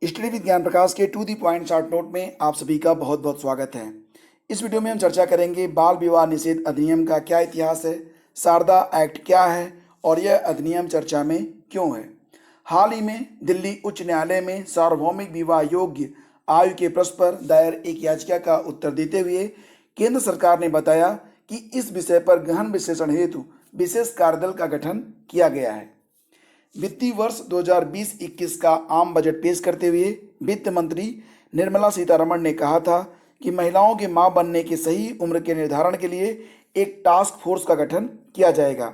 Study with Gyan Prakash के to the point short note में आप सभी का बहुत बहुत स्वागत है। इस वीडियो में हम चर्चा करेंगे बाल विवाह निषेध अधिनियम का क्या इतिहास है, शारदा एक्ट क्या है और यह अधिनियम चर्चा में क्यों है। हाल ही में दिल्ली उच्च न्यायालय में सार्वभौमिक विवाह योग्य आयु के प्रश्न पर दायर एक याचिका का उत्तर देते हुए केंद्र सरकार ने बताया कि इस विषय पर गहन विश्लेषण हेतु विशेष कार्यदल का गठन किया गया है। वित्तीय वर्ष 2020-21 का आम बजट पेश करते हुए वित्त मंत्री निर्मला सीतारमण ने कहा था कि महिलाओं के मां बनने की सही उम्र के निर्धारण के लिए एक टास्क फोर्स का गठन किया जाएगा।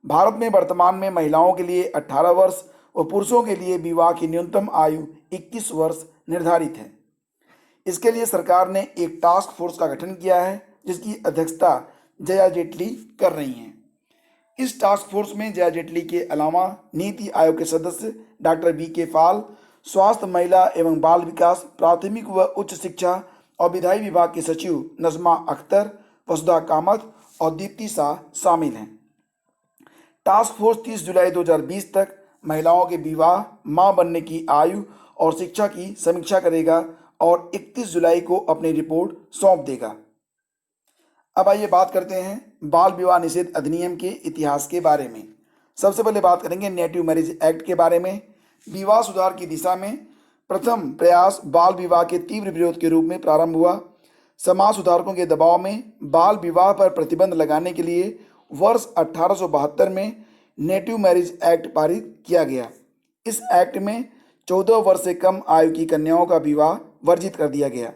भारत में वर्तमान में महिलाओं के लिए 18 वर्ष और पुरुषों के लिए विवाह की न्यूनतम आयु 21 वर्ष निर्धारित है। इसके लिए सरकार ने एक टास्क फोर्स का गठन किया है, जिसकी अध्यक्षता जया जेटली कर रही हैं। इस टास्क फोर्स में जया जेटली के अलावा नीति आयोग के सदस्य डॉक्टर वी.के. पाल, स्वास्थ्य, महिला एवं बाल विकास, प्राथमिक व उच्च शिक्षा और विधायी विभाग के सचिव नजमा अख्तर, वसुधा कामत और दीप्ति शाह शामिल हैं। टास्क फोर्स 30 जुलाई 2020 तक महिलाओं के विवाह, मां बनने की आयु और शिक्षा की समीक्षा करेगा और 31 जुलाई को अपनी रिपोर्ट सौंप देगा। अब आइए बात करते हैं बाल विवाह निषेध अधिनियम के इतिहास के बारे में। सबसे पहले बात करेंगे नेटिव मैरिज एक्ट के बारे में। विवाह सुधार की दिशा में प्रथम प्रयास बाल विवाह के तीव्र विरोध के रूप में प्रारंभ हुआ। समाज सुधारकों के दबाव में बाल विवाह पर प्रतिबंध लगाने के लिए वर्ष 1872 में नेटिव मैरिज एक्ट पारित किया गया। इस एक्ट में 14 वर्ष से कम आयु की कन्याओं का विवाह वर्जित कर दिया गया।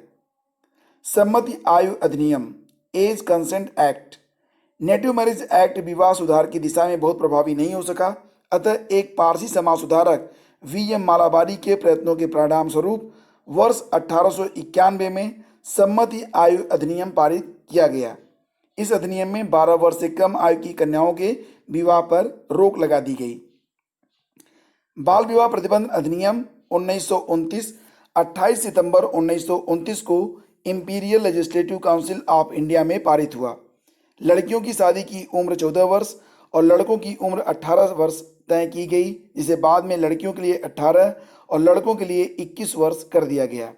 सम्मति आयु अधिनियम age consent act. Native marriage act विवाह सुधार की दिशा में बहुत प्रभावी नहीं हो सका, अतः एक पारसी समाज सुधारक वी.एम. मालाबारी के प्रयत्नों के परिणाम स्वरूप वर्ष 1891 में सम्मति आयु अधिनियम पारित किया गया। इस अधिनियम में 12 वर्ष से कम आयु की कन्याओं के विवाह पर रोक लगा दी गई। बाल विवाह प्रतिबंध अधिनियम 1929 28 सितंबर 1929 को imperial legislative council of India में पारित हुआ। लड़कियों की शादी की उम्र 14 वर्ष और लड़कों की उम्र 18 वर्ष तय की गई, जिसे बाद में लड़कियों के लिए 18 और लड़कों के लिए 21 वर्ष कर दिया गया।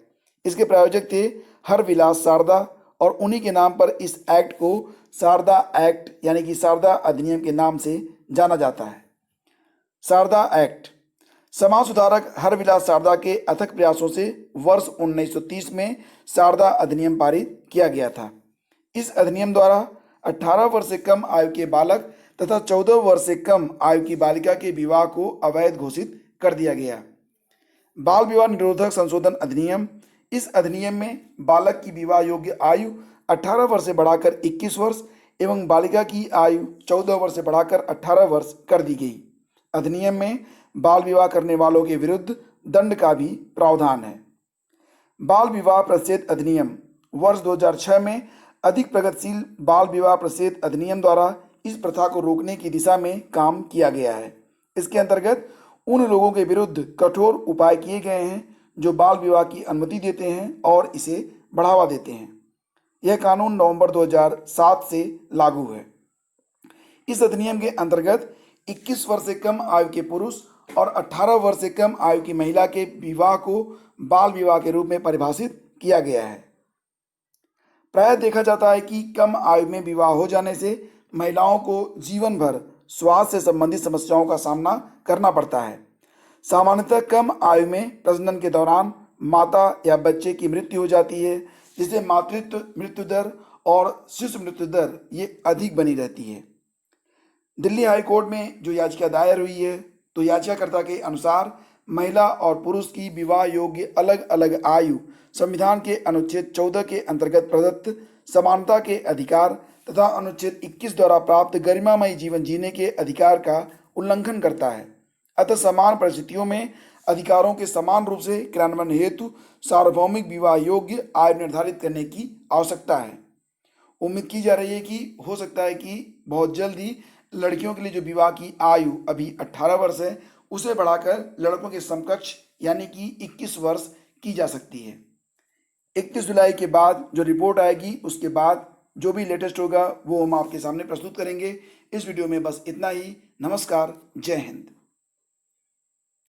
इसके प्रायोजक थे हरविलास शारदा और उन्हीं के नाम पर इस एक्ट को शारदा एक्ट यानी कि शारदा अधिनियम के नाम से जाना जाता है। शारदा एक्ट। समाज सुधारक हरविलास शारदा के अथक प्रयासों से वर्ष 1930 में शारदा अधिनियम पारित किया गया था। इस अधिनियम द्वारा 18 वर्ष से कम आयु के बालक तथा 14 वर्ष से कम आयु की बालिका के विवाह को अवैध घोषित कर दिया गया। बाल विवाह निरोधक संशोधन अधिनियम। इस अधिनियम में बालक की विवाह योग्य आयु 18 वर्ष से बढ़ाकर 21 वर्ष एवं बालिका की आयु 14 वर्ष से बढ़ाकर 18 वर्ष कर दी गई। अधिनियम में बाल विवाह करने वालों के विरुद्ध दंड का भी प्रावधान है। बाल विवाह प्रतिषेध अधिनियम। वर्ष 2006 में अधिक प्रगतिशील बाल विवाह प्रतिषेध अधिनियम द्वारा इस प्रथा को रोकने की दिशा में काम किया गया है। इसके अंतर्गत उन लोगों के विरुद्ध कठोर उपाय किए गए हैं जो बाल विवाह की अनुमति देते हैं और इसे बढ़ावा देते हैं। यह कानून नवंबर 2007 से लागू है। इस अधिनियम के अंतर्गत 21 वर्ष से कम आयु के पुरुष और 18 वर्ष से कम आयु की महिला के विवाह को बाल विवाह के रूप में परिभाषित किया गया है। प्रायः देखा जाता है कि कम आयु में विवाह हो जाने से महिलाओं को जीवन भर स्वास्थ्य से संबंधित समस्याओं का सामना करना पड़ता है। सामान्यतः कम आयु में प्रजनन के दौरान माता या बच्चे की मृत्यु हो जाती है, जिससे मातृत्व मृत्यु दर और शिशु मृत्यु दर ये अधिक बनी रहती है। दिल्ली हाई कोर्ट में जो याचिका दायर हुई है, तो याचिकाकर्ता के अनुसार महिला और पुरुष की विवाह योग्य अलग अलग आयु संविधान के अनुच्छेद 14 के अंतर्गत प्रदत्त समानता के अधिकार तथा अनुच्छेद 21 द्वारा प्राप्त गरिमामय जीवन जीने के अधिकार का उल्लंघन करता है। अतः समान परिस्थितियों में अधिकारों के समान रूप से क्रियान्वयन हेतु सार्वभौमिक विवाह योग्य आयु निर्धारित करने की आवश्यकता है। उम्मीद की जा रही है कि हो सकता है कि बहुत जल्द ही लड़कियों के लिए जो विवाह की आयु अभी 18 वर्ष है, उसे बढ़ाकर लड़कों के समकक्ष यानी कि 21 वर्ष की जा सकती है। 31 जुलाई के बाद जो रिपोर्ट आएगी, उसके बाद जो भी लेटेस्ट होगा वो हम आपके सामने प्रस्तुत करेंगे। इस वीडियो में बस इतना ही। नमस्कार, जय हिंद।